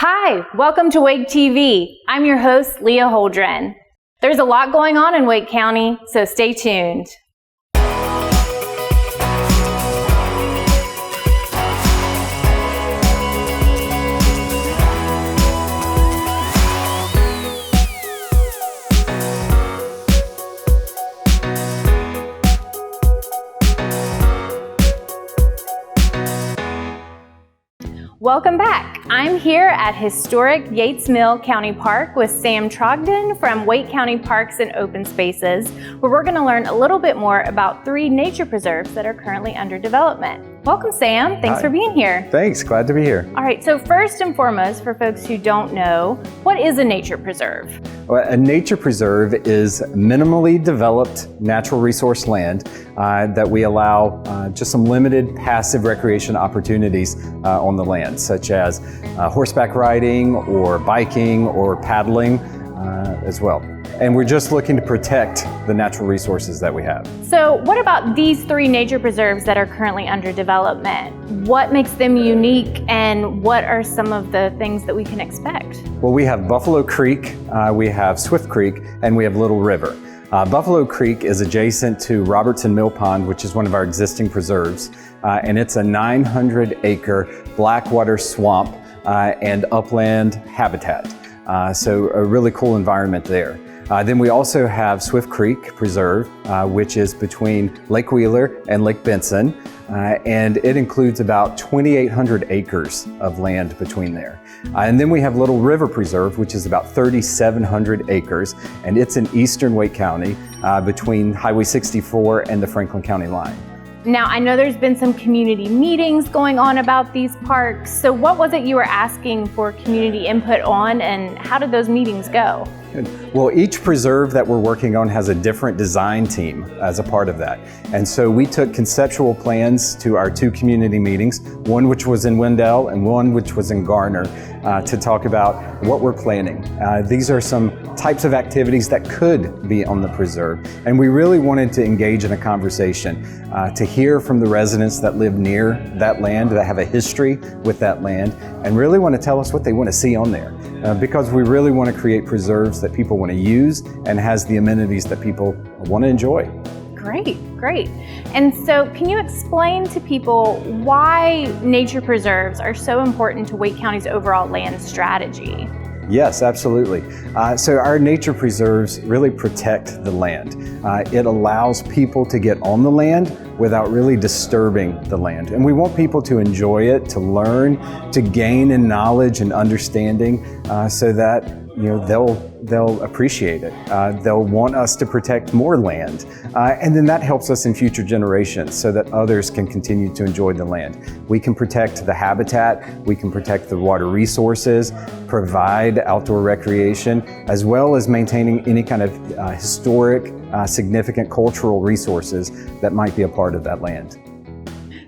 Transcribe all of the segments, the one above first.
Hi, welcome to WakeTV. I'm your host, Leah Holdren. There's a lot going on in Wake County, so stay tuned. Welcome back. I'm here at historic Yates Mill County Park with Sam Trogdon from Wake County Parks and Open Spaces, where we're going to learn a little bit more about 3 nature preserves that are currently under development. Welcome, Sam. Thanks for being here. Thanks. Glad to be here. All right. So first and foremost, for folks who don't know, what is a nature preserve? Well, a nature preserve is minimally developed natural resource land that we allow just some limited passive recreation opportunities on the land, such as horseback riding or biking or paddling as well. And we're just looking to protect the natural resources that we have. So what about these 3 nature preserves that are currently under development? What makes them unique, and what are some of the things that we can expect? Well, we have Buffalo Creek, we have Swift Creek, and we have Little River. Buffalo Creek is adjacent to Robertson Mill Pond, which is one of our existing preserves, and it's a 900-acre blackwater swamp and upland habitat. So a really cool environment there. Then we also have Swift Creek Preserve, which is between Lake Wheeler and Lake Benson, and it includes about 2,800 acres of land between there. And then we have Little River Preserve, which is about 3,700 acres, and it's in eastern Wake County between Highway 64 and the Franklin County line. Now, I know there's been some community meetings going on about these parks. So what was it you were asking for community input on, and how did those meetings go? Well, each preserve that we're working on has a different design team as a part of that. And so we took conceptual plans to our 2 community meetings, one which was in Wendell and one which was in Garner, to talk about what we're planning. These are some types of activities that could be on the preserve. And we really wanted to engage in a conversation, to hear from the residents that live near that land, that have a history with that land, and really want to tell us what they want to see on there. Because we really want to create preserves that people want to use and has the amenities that people want to enjoy. Great. And so can you explain to people why nature preserves are so important to Wake County's overall land strategy? Yes, absolutely. So our nature preserves really protect the land. It allows people to get on the land without really disturbing the land. And we want people to enjoy it, to learn, to gain in knowledge and understanding, so that they'll appreciate it. They'll want us to protect more land. And then that helps us in future generations so that others can continue to enjoy the land. We can protect the habitat, we can protect the water resources, provide outdoor recreation, as well as maintaining any kind of historic, significant cultural resources that might be a part of that land.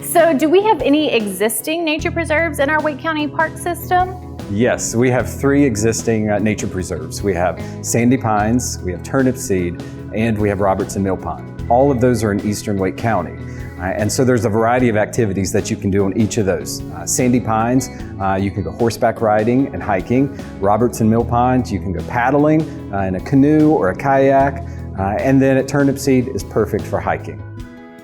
So do we have any existing nature preserves in our Wake County park system? Yes, we have 3 existing nature preserves. We have Sandy Pines, we have Turnip Seed, and we have Robertson Mill Pond. All of those are in eastern Wake County. And so there's a variety of activities that you can do on each of those. Sandy Pines, you can go horseback riding and hiking. Robertson Mill Pond, you can go paddling in a canoe or a kayak. And then at Turnip Seed is perfect for hiking.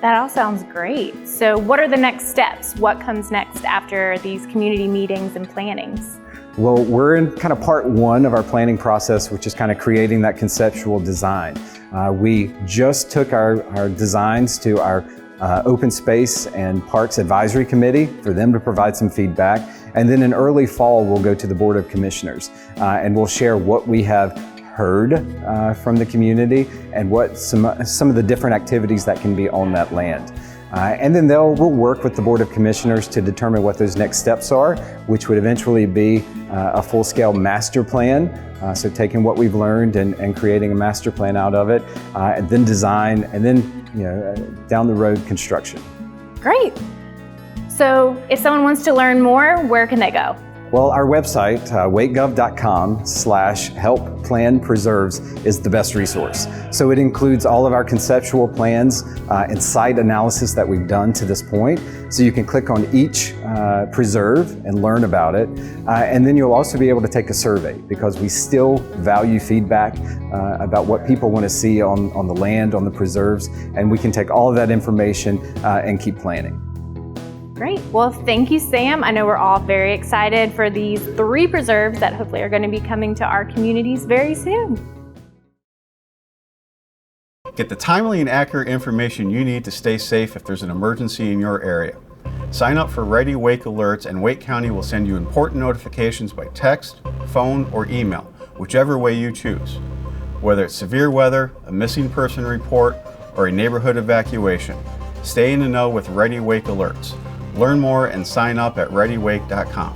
That all sounds great. So what are the next steps? What comes next after these community meetings and plannings? Well, we're in kind of part 1 of our planning process, which is kind of creating that conceptual design. We just took our designs to our Open Space and Parks Advisory Committee for them to provide some feedback. And then in early fall, we'll go to the Board of Commissioners and we'll share what we have heard from the community and what some of the different activities that can be on that land. And then we'll work with the Board of Commissioners to determine what those next steps are, which would eventually be a full-scale master plan. So taking what we've learned and creating a master plan out of it, and then design, and then down the road construction. Great. So if someone wants to learn more, where can they go? Well, our website, wakegov.com/helpplanpreserves is the best resource. So it includes all of our conceptual plans and site analysis that we've done to this point. So you can click on each preserve and learn about it. And then you'll also be able to take a survey, because we still value feedback about what people want to see on the land, on the preserves, and we can take all of that information and keep planning. Great. Well, thank you, Sam. I know we're all very excited for these 3 preserves that hopefully are going to be coming to our communities very soon. Get the timely and accurate information you need to stay safe if there's an emergency in your area. Sign up for Ready Wake alerts, and Wake County will send you important notifications by text, phone, or email, whichever way you choose. Whether it's severe weather, a missing person report, or a neighborhood evacuation, stay in the know with Ready Wake alerts. Learn more and sign up at readywake.com.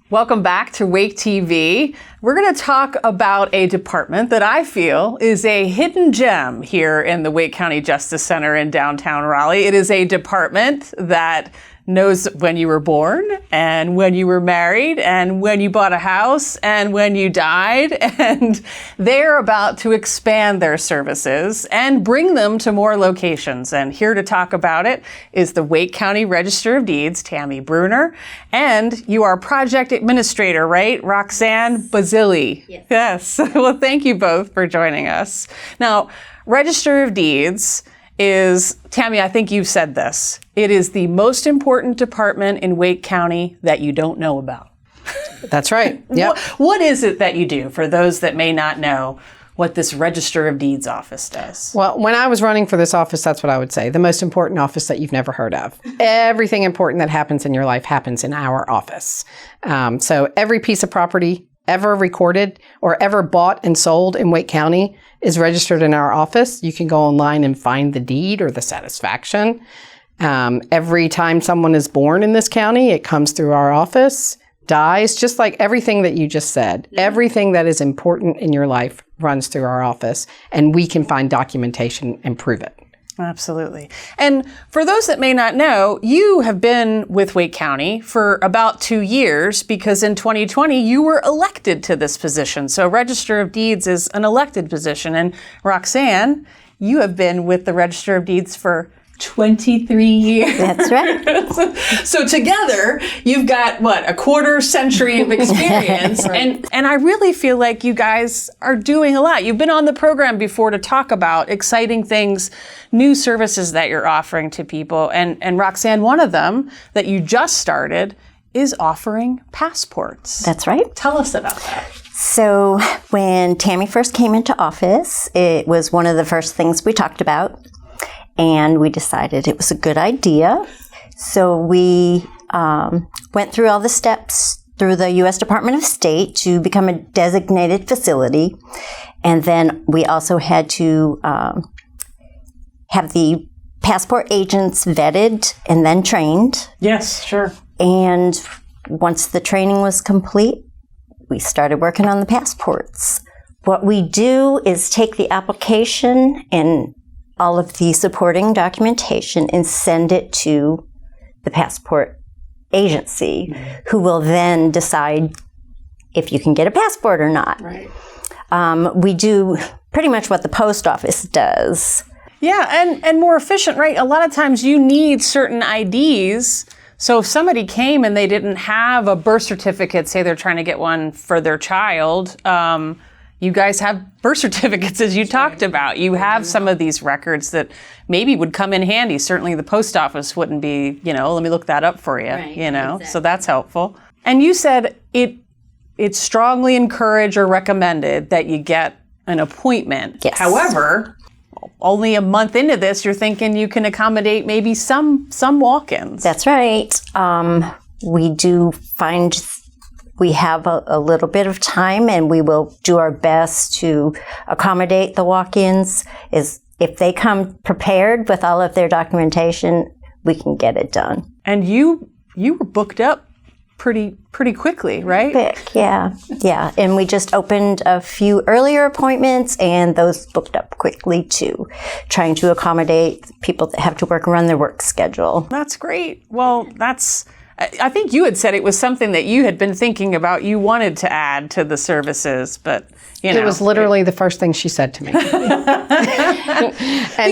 Welcome back to Wake TV. We're going to talk about a department that I feel is a hidden gem here in the Wake County Justice Center in downtown Raleigh. It is a department that knows when you were born and when you were married and when you bought a house and when you died, and they're about to expand their services and bring them to more locations. And here to talk about it is the Wake County Register of Deeds, Tammy Bruner, and you are project administrator, right? Roxanne Basili. Yes. Well, thank you both for joining us. Now, Register of Deeds is, Tammy, I think you've said this, it is the most important department in Wake County that you don't know about. That's right. Yep. What is it that you do for those that may not know what this Register of Deeds office does? Well, when I was running for this office, that's what I would say. The most important office that you've never heard of. Everything important that happens in your life happens in our office. So every piece of property ever recorded or ever bought and sold in Wake County is registered in our office. You can go online and find the deed or the satisfaction. Every time someone is born in this county, it comes through our office, dies, just like everything that you just said. Everything that is important in your life runs through our office, and we can find documentation and prove it. Absolutely. And for those that may not know, you have been with Wake County for about 2 years, because in 2020 you were elected to this position. So Register of Deeds is an elected position. And Roxanne, you have been with the Register of Deeds for 23 years. That's right. So together, you've got, what, a quarter century of experience. And I really feel like you guys are doing a lot. You've been on the program before to talk about exciting things, new services that you're offering to people. And Roxanne, one of them that you just started is offering passports. That's right. Tell us about that. So when Tammy first came into office, it was one of the first things we talked about. And we decided it was a good idea. So we went through all the steps through the U.S. Department of State to become a designated facility. And then we also had to have the passport agents vetted and then trained. Yes, sure. And once the training was complete, we started working on the passports. What we do is take the application and all of the supporting documentation and send it to the passport agency, who will then decide if you can get a passport or not. Right. We do pretty much what the post office does. Yeah, and more efficient, right? A lot of times you need certain IDs. So if somebody came and they didn't have a birth certificate, say they're trying to get one for their child, you guys have birth certificates, as you talked about. You have some of these records that maybe would come in handy. Certainly the post office wouldn't be, let me look that up for you, Exactly. So that's helpful. And you said it's strongly encouraged or recommended that you get an appointment. Yes. However, only a month into this, you're thinking you can accommodate maybe some walk-ins. That's right. We do find we have a little bit of time, and we will do our best to accommodate the walk-ins. If they come prepared with all of their documentation, we can get it done. And you were booked up pretty quickly, right? Quick, yeah. And we just opened a few earlier appointments, and those booked up quickly too, trying to accommodate people that have to work around their work schedule. That's great. Well, I think you had said it was something that you had been thinking about, you wanted to add to the services, but it was literally the first thing she said to me. And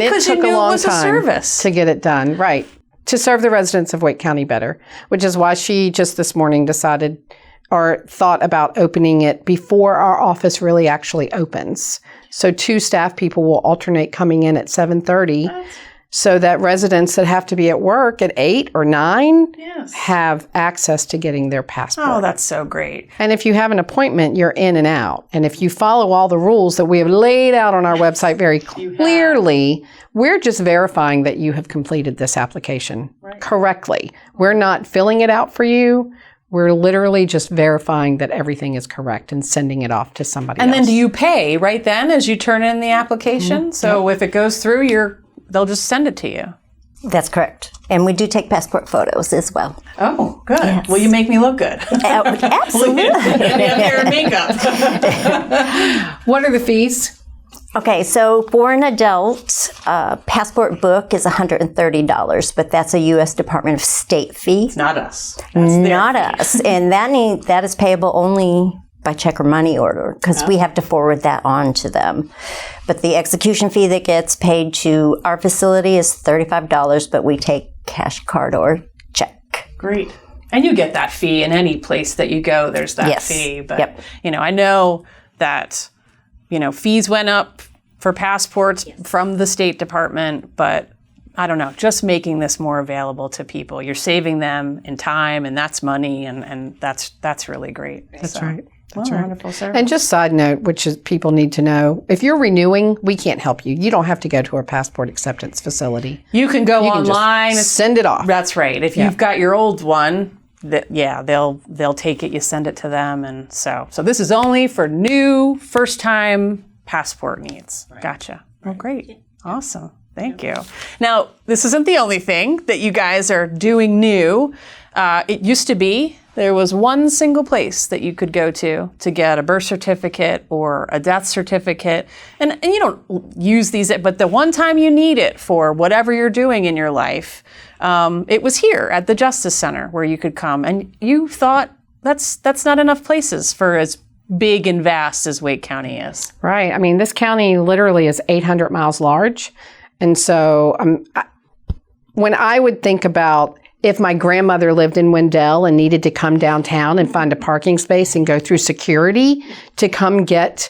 because it took a long time service to get it done, right? To serve the residents of Wake County better, which is why she just this morning decided or thought about opening it before our office really actually opens. So 2 staff people will alternate coming in at 7:30 so that residents that have to be at work at 8 or 9 have access to getting their passport. Oh, that's so great. And if you have an appointment, you're in and out. And if you follow all the rules that we have laid out on our website very clearly, we're just verifying that you have completed this application correctly. We're not filling it out for you. We're literally just verifying that everything is correct and sending it off to somebody else. And then do you pay right then as you turn in the application? So if it goes through, they'll just send it to you. That's correct. And we do take passport photos as well. Oh, good. Yes. Well, you make me look good. Absolutely. You have hair and makeup. What are the fees? Okay, so for an adult, passport book is $130, but that's a U.S. Department of State fee. It's not us. Not us. And that is payable only by check or money order, because we have to forward that on to them. But the execution fee that gets paid to our facility is $35, but we take cash, card, or check. Great. And you get that fee in any place that you go. There's that fee. But, I know that, fees went up for passports from the State Department, but I don't know, just making this more available to people. You're saving them in time, and that's money, and that's really great. That's right. That's right. Wonderful service. And just side note, which is people need to know, if you're renewing, we can't help you. You don't have to go to our passport acceptance facility. You can go online. Just send it off. That's right. If you've got your old one, they'll take it. You send it to them, and so this is only for new first-time passport needs. Right. Gotcha. Well, great. Awesome. Thank you. Now, this isn't the only thing that you guys are doing new. It used to be there was one single place that you could go to get a birth certificate or a death certificate. And you don't use these, but the one time you need it for whatever you're doing in your life, it was here at the Justice Center where you could come. And you thought that's not enough places for as big and vast as Wake County is. Right. I mean, this county literally is 800 miles large. And so when I would think about if my grandmother lived in Wendell and needed to come downtown and find a parking space and go through security to come get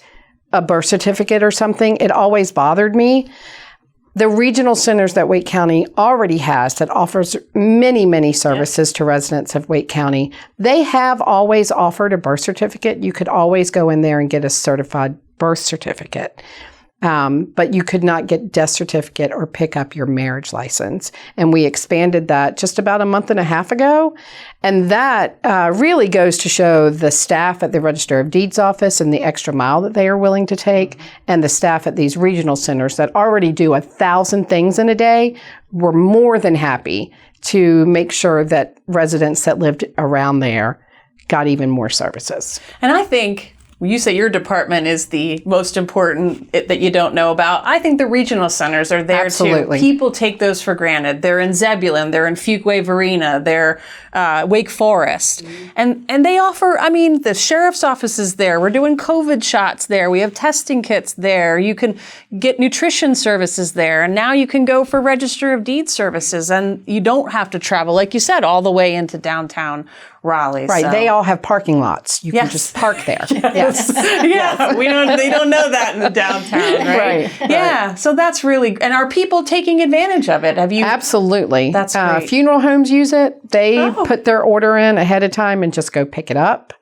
a birth certificate or something, it always bothered me. The regional centers that Wake County already has that offers many, many services to residents of Wake County, they have always offered a birth certificate. You could always go in there and get a certified birth certificate. But you could not get death certificate or pick up your marriage license. And we expanded that just about a month and a half ago. And that really goes to show the staff at the Register of Deeds office and the extra mile that they are willing to take, and the staff at these regional centers that already do 1,000 things in a day were more than happy to make sure that residents that lived around there got even more services. And I think you say your department is the most important that you don't know about. I think the regional centers are there too. People take those for granted. They're in Zebulon, they're in Fuquay-Varina, they're Wake Forest. And they offer, the sheriff's office is there. We're doing COVID shots there. We have testing kits there. You can get nutrition services there. And now you can go for Register of Deeds services. And you don't have to travel, like you said, all the way into downtown Raleigh. Right. So. They all have parking lots. You can just park there. Yes. Yeah. They don't know that in the downtown, right? Yeah. So that's really, and are people taking advantage of it? Have you? Absolutely. That's great. Funeral homes use it. They put their order in ahead of time and just go pick it up.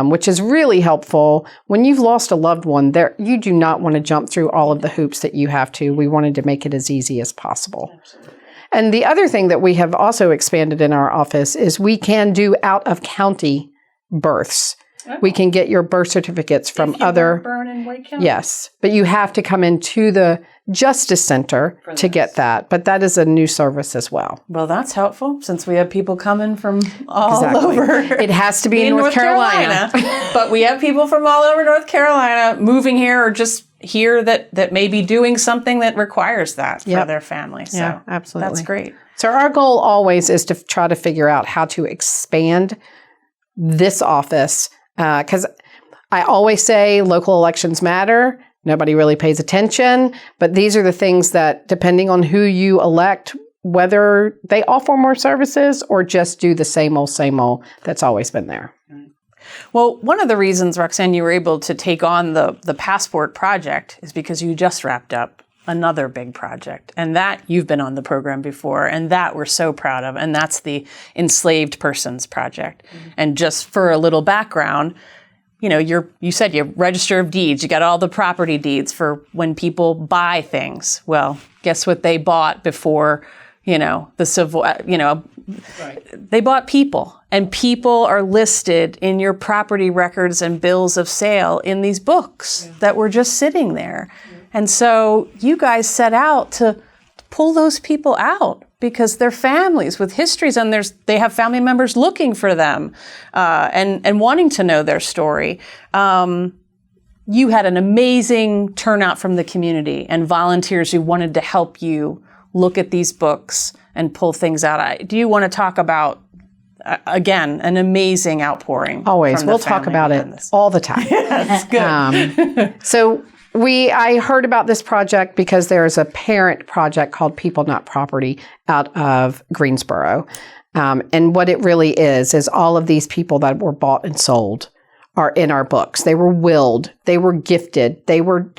Which is really helpful. When you've lost a loved one, you do not want to jump through all of the hoops that you have to. We wanted to make it as easy as possible. Absolutely. And the other thing that we have also expanded in our office is we can do out-of-county births. Oh. We can get your birth certificates from if you other... burn in Wake County? Yes, but you have to come into the Justice Center to get that. But that is a new service as well. Well, that's helpful since we have people coming from all over. It has to be in North Carolina. But we have people from all over North Carolina moving here or just here that may be doing something that requires that for their family. So yeah, absolutely. That's great. So our goal always is to try to figure out how to expand this office, because I always say local elections matter. Nobody really pays attention, but these are the things that, depending on who you elect, whether they offer more services or just do the same old that's always been there. Well, one of the reasons, Roxanne, you were able to take on the Passport project is because you just wrapped up another big project. And that you've been on the program before, and that we're so proud of. And that's the Enslaved Persons Project. Mm-hmm. And just for a little background, you know, you said you register of deeds, you got all the property deeds for when people buy things. Well, guess what they bought before, you know, the civil, right. They bought people, and people are listed in your property records and bills of sale in these books that were just sitting there. And so you guys set out to pull those people out because they're families with histories, and they have family members looking for them and wanting to know their story. You had an amazing turnout from the community and volunteers who wanted to help you look at these books and pull things out. Do you want to talk about, again, an amazing outpouring? Always. We'll talk about it all the time. That's good. So I heard about this project because there is a parent project called People Not Property out of Greensboro. And what it really is all of these people that were bought and sold are in our books. They were willed. They were gifted. They were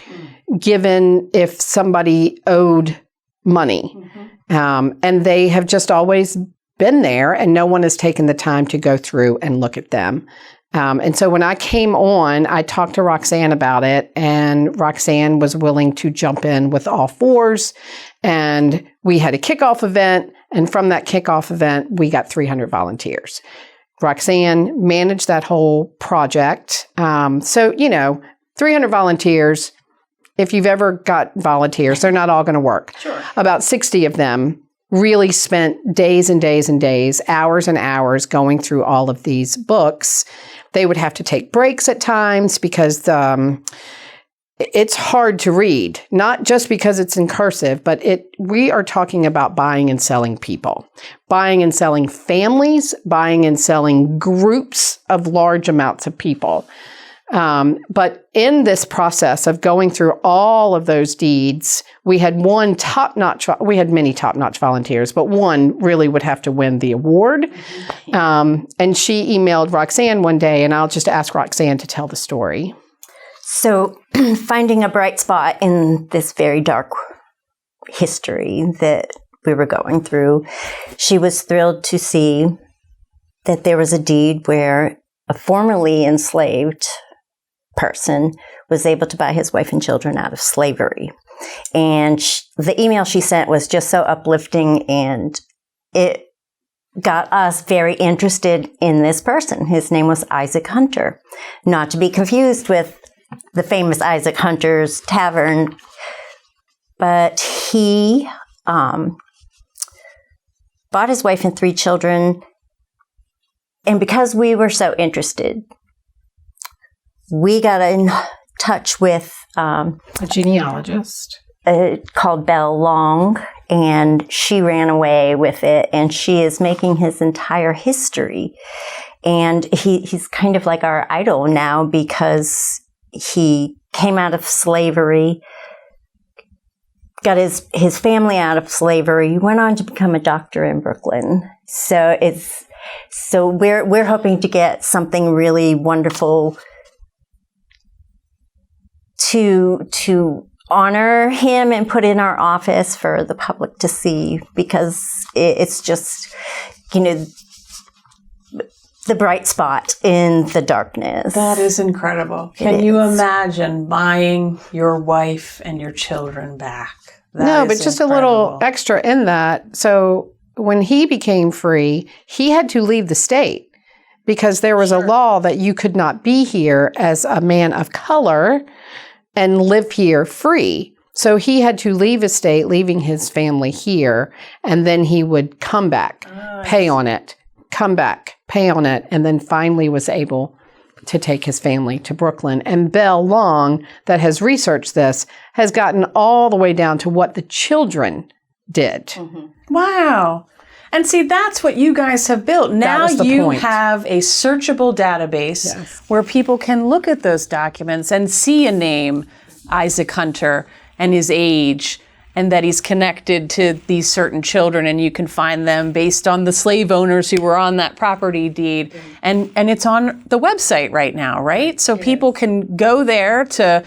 given if somebody owed money. Mm-hmm. And they have just always been there, and no one has taken the time to go through and look at them. And so when I came on, I talked to Roxanne about it, and Roxanne was willing to jump in with all fours. And we had a kickoff event, and from that kickoff event, we got 300 volunteers. Roxanne managed that whole project. So, 300 volunteers, if you've ever got volunteers, they're not all going to work. Sure. About 60 of them really spent days and days and days, hours and hours going through all of these books. They would have to take breaks at times because it's hard to read, not just because it's in cursive, but we are talking about buying and selling people, buying and selling families, buying and selling groups of large amounts of people. But in this process of going through all of those deeds, we had many top-notch volunteers, but one really would have to win the award. And she emailed Roxanne one day, and I'll just ask Roxanne to tell the story. So finding a bright spot in this very dark history that we were going through, she was thrilled to see that there was a deed where a formerly enslaved person was able to buy his wife and children out of slavery. And the email she sent was just so uplifting, and it got us very interested in this person. His name was Isaac Hunter, not to be confused with the famous Isaac Hunter's Tavern, but he bought his wife and 3 children, and because we were so interested, we got in touch with a genealogist called Belle Long, and she ran away with it, and she is making his entire history. And he's kind of like our idol now because he came out of slavery, got his family out of slavery, went on to become a doctor in Brooklyn. So we're hoping to get something really wonderful to honor him and put in our office for the public to see, because it's just, the bright spot in the darkness. That is incredible. Can you imagine buying your wife and your children back? No, but just incredible. A little extra in that. So when he became free, he had to leave the state because there was a law that you could not be here as a man of color and live here free. So he had to leave his state, leaving his family here, and then he would come back, pay on it, come back, pay on it, and then finally was able to take his family to Brooklyn. And Belle Long, that has researched this, has gotten all the way down to what the children did. Wow. And see, that's what you guys have built. Now you have a searchable database where people can look at those documents and see a name, Isaac Hunter, and his age, and that he's connected to these certain children, and you can find them based on the slave owners who were on that property deed. And it's on the website right now, right? So people can go there to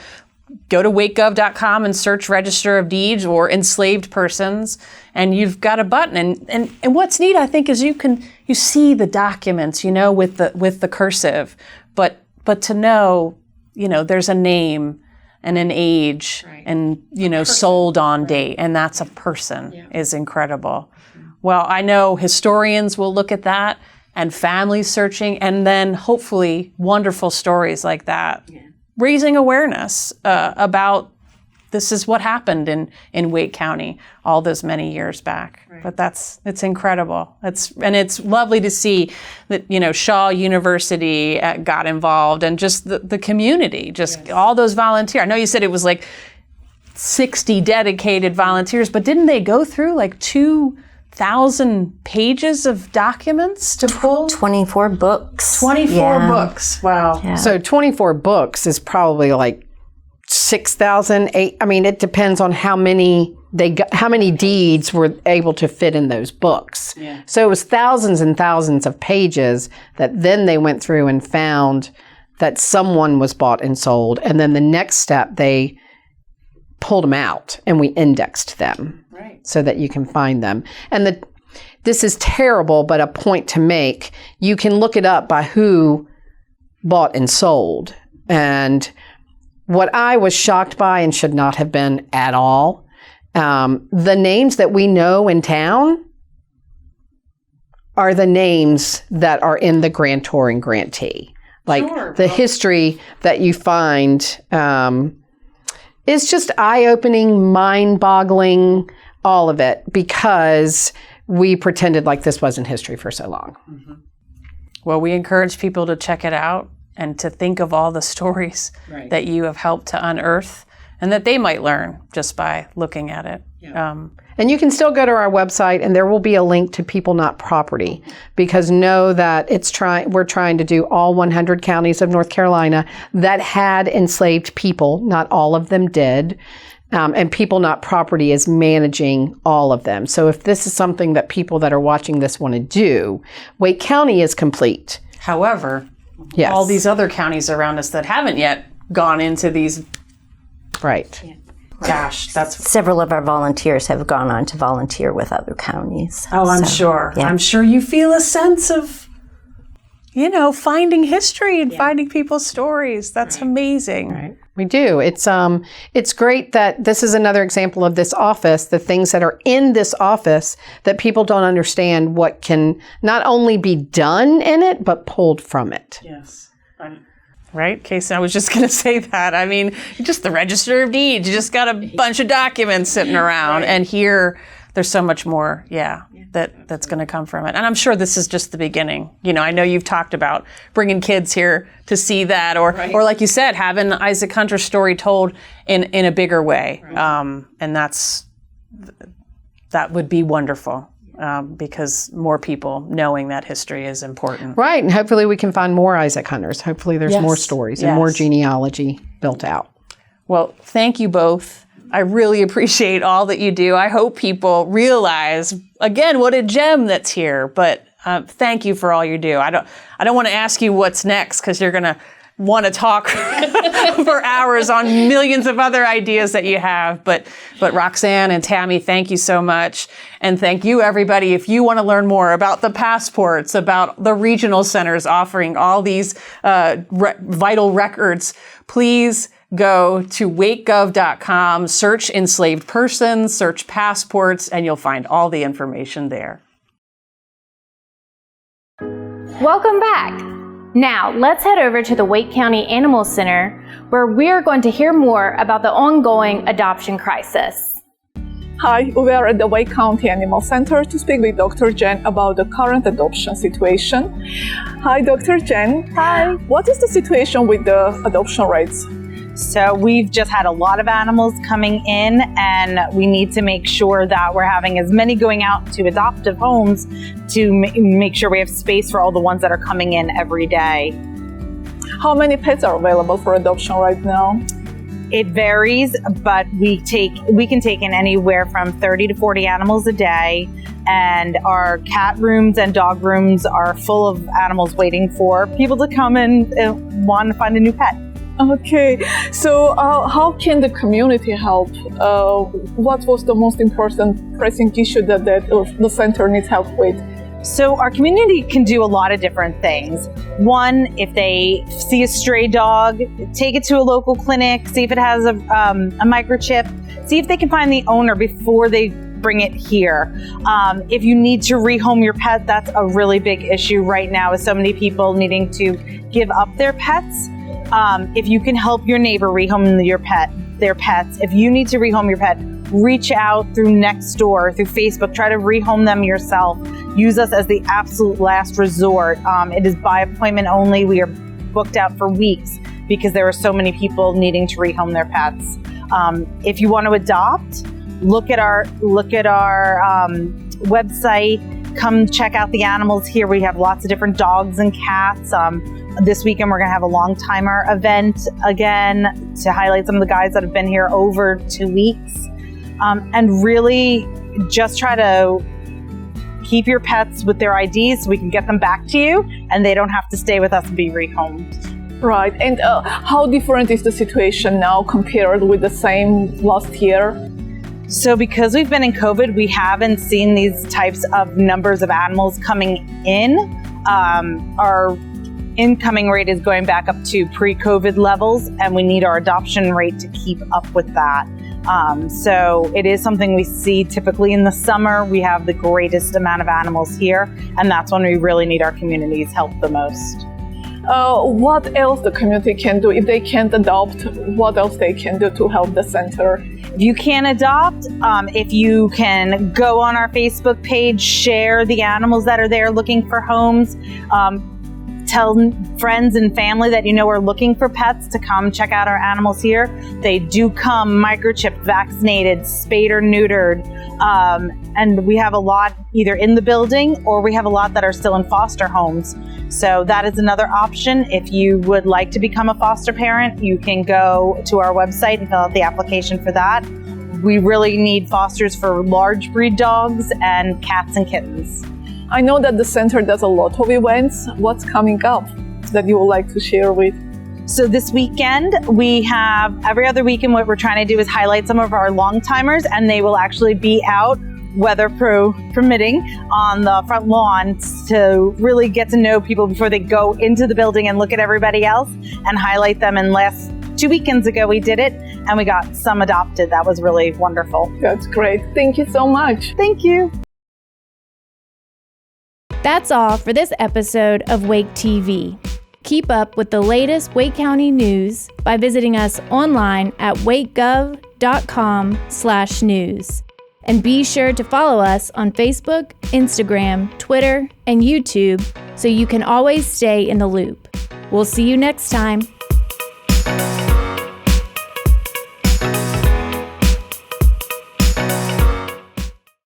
go to wakegov.com and search Register of Deeds or Enslaved Persons, and you've got a button. And what's neat, I think, is you see the documents, you know, with the cursive, but to know, you know, there's a name and an age and, you know, sold on date, and that's a person is incredible. Well, I know historians will look at that and families searching, and then hopefully wonderful stories like that. Raising awareness about this is what happened in Wake County all those many years back. But it's incredible. It's lovely to see that, you know, Shaw University got involved, and just the community, all those volunteers. I know you said it was like 60 dedicated volunteers, but didn't they go through like 2,000 pages of documents to pull? 24 books. 24 books. Wow. Yeah. So 24 books is probably like 6,000, I mean, it depends on how many deeds were able to fit in those books. So it was thousands and thousands of pages that then they went through and found that someone was bought and sold. And then the next step, they pulled them out and we indexed them so that you can find them. And this is terrible, but a point to make. You can look it up by who bought and sold. And what I was shocked by, and should not have been at all, the names that we know in town are the names that are in the grantor and grantee. Like the history that you find is just eye-opening, mind-boggling, all of it, because we pretended like this wasn't history for so long. Well, we encourage people to check it out and to think of all the stories that you have helped to unearth and that they might learn just by looking at it. And you can still go to our website, and there will be a link to People Not Property, because know that we're trying to do all 100 counties of North Carolina that had enslaved people. Not all of them did. And People Not Property is managing all of them. So if this is something that people that are watching this want to do, Wake County is complete. However, all these other counties around us that haven't yet gone into these. Gosh, that's... Several of our volunteers have gone on to volunteer with other counties. Oh, I'm sure. Yeah. I'm sure you feel a sense of, you know, finding history and finding people's stories. That's amazing. We do. It's great that this is another example of this office, the things that are in this office that people don't understand what can not only be done in it, but pulled from it. Yes. Right, Casey? I was just going to say that. I mean, just the Register of Deeds. You just got a bunch of documents sitting around. And here, there's so much more, that's going to come from it. And I'm sure this is just the beginning. You know, I know you've talked about bringing kids here to see that, or like you said, having Isaac Hunter's story told in a bigger way. And that would be wonderful. Because more people knowing that history is important. Right, and hopefully we can find more Isaac Hunters. Hopefully there's more stories and more genealogy built out. Well, thank you both. I really appreciate all that you do. I hope people realize, again, what a gem that's here. But thank you for all you do. I don't want to ask you what's next, because you're going to want to talk for hours on millions of other ideas that you have. But Roxanne and Tammy, thank you so much. And thank you, everybody. If you want to learn more about the passports, about the regional centers offering all these vital records, please go to wakegov.com, search enslaved persons, search passports, and you'll find all the information there. Welcome back. Now, let's head over to the Wake County Animal Center, where we're going to hear more about the ongoing adoption crisis. Hi, we are at the Wake County Animal Center to speak with Dr. Jen about the current adoption situation. Hi, Dr. Jen. Hi. What is the situation with the adoption rates? So we've just had a lot of animals coming in, and we need to make sure that we're having as many going out to adoptive homes to make sure we have space for all the ones that are coming in every day. How many pets are available for adoption right now? It varies, but we can take in anywhere from 30 to 40 animals a day, and our cat rooms and dog rooms are full of animals waiting for people to come and want to find a new pet. Okay, so how can the community help? What was the most important pressing issue that the center needs help with? So our community can do a lot of different things. One, if they see a stray dog, take it to a local clinic, see if it has a microchip, see if they can find the owner before they bring it here. If you need to rehome your pet, that's a really big issue right now with so many people needing to give up their pets. If you can help your neighbor rehome their pets, if you need to rehome your pet, reach out through Nextdoor, through Facebook, try to rehome them yourself. Use us as the absolute last resort. It is by appointment only. We are booked out for weeks because there are so many people needing to rehome their pets. If you want to adopt, look at our website. Come check out the animals here. We have lots of different dogs and cats. This weekend, we're going to have a long-timer event again to highlight some of the guys that have been here over 2 weeks. And really just try to keep your pets with their IDs so we can get them back to you and they don't have to stay with us and be rehomed. Right, and how different is the situation now compared with the same last year? So because we've been in COVID, we haven't seen these types of numbers of animals coming in. Our incoming rate is going back up to pre-COVID levels, and we need our adoption rate to keep up with that. So it is something we see typically in the summer. We have the greatest amount of animals here, and that's when we really need our community's help the most. What else the community can do? If they can't adopt, what else they can do to help the center? If you can adopt, if you can go on our Facebook page, share the animals that are there looking for homes, tell friends and family that you know are looking for pets to come check out our animals here. They do come microchipped, vaccinated, spayed or neutered, and we have a lot either in the building or we have a lot that are still in foster homes. So that is another option. If you would like to become a foster parent, you can go to our website and fill out the application for that. We really need fosters for large breed dogs and cats and kittens. I know that the center does a lot of events. What's coming up that you would like to share with? So this weekend, we have every other weekend, what we're trying to do is highlight some of our long-timers, and they will actually be out, weather permitting, on the front lawn to really get to know people before they go into the building and look at everybody else and highlight them. And last 2 weekends ago, we did it, and we got some adopted. That was really wonderful. That's great. Thank you so much. Thank you. That's all for this episode of Wake TV. Keep up with the latest Wake County news by visiting us online at wakegov.com/news. And be sure to follow us on Facebook, Instagram, Twitter, and YouTube so you can always stay in the loop. We'll see you next time.